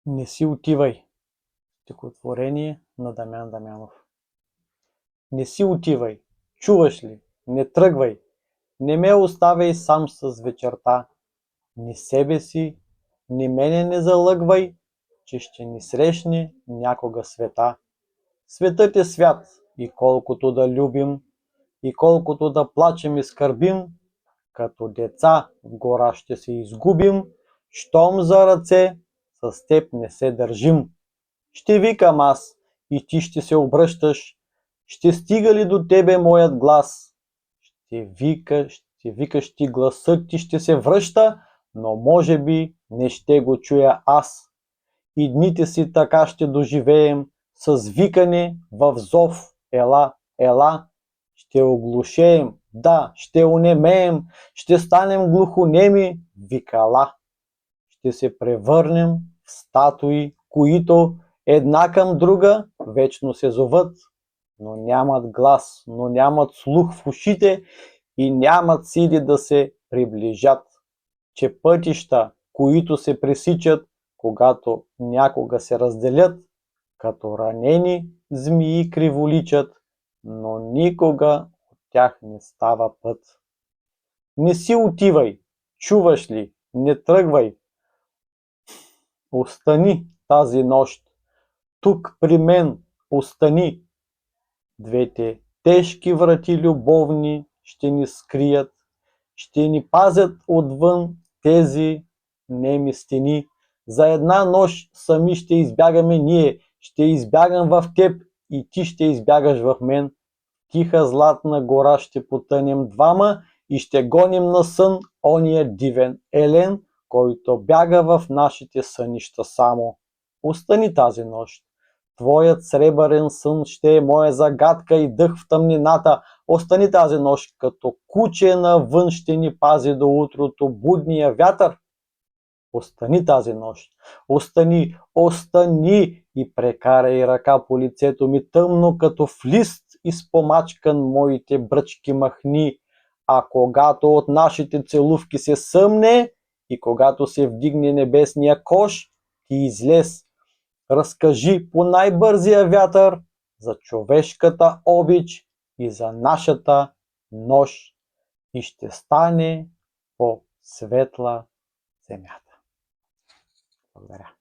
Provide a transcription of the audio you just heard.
Не си отивай. Стихотворение на Дамян Дамянов. Не си отивай. Чуваш ли? Не тръгвай. Не ме оставяй сам с вечерта. Ни себе си, ни мене не залъгвай, че ще ни срещне някога света. Светът е свят и колкото да любим, и колкото да плачем и скърбим, като деца в гора ще се изгубим, щом за ръце с теб не се държим. Ще викам аз и ти ще се обръщаш. Ще стига ли до тебе моят глас? Ще викаш ти, гласът ти ще се връща, но може би не ще го чуя аз. И дните си така ще доживеем, с викане в зов ела, ела. Ще оглушеем, да, ще онемеем, ще станем глухонеми викала. Ще се превърнем в статуи, които една към друга вечно се зоват, но нямат глас, но нямат слух в ушите и нямат сили да се приближат. Че пътища, които се пресичат, когато някога се разделят, като ранени змии криволичат, но никога от тях не става път. Не си отивай, чуваш ли, не тръгвай. Остани тази нощ, тук при мен остани. Двете тежки врати любовни ще ни скрият, ще ни пазят отвън тези неми стени. За една нощ сами ще избягаме ние, ще избягам в теб и ти ще избягаш в мен. Тиха златна гора ще потънем двама и ще гоним на сън ония дивен елен, който бяга в нашите сънища само. Остани тази нощ. Твоят сребърен сън ще е моя загадка и дъх в тъмнината. Остани тази нощ, като куче навън ще ни пази до утрото будния вятър. Остани тази нощ. Остани, остани и прекарай ръка по лицето ми тъмно, като в лист изпомачкан моите бръчки махни. А когато от нашите целувки се съмне и когато се вдигне небесния кош, ти излез. Разкажи по най-бързия вятър за човешката обич и за нашата нощ и ще стане по-светла земята. Благодаря.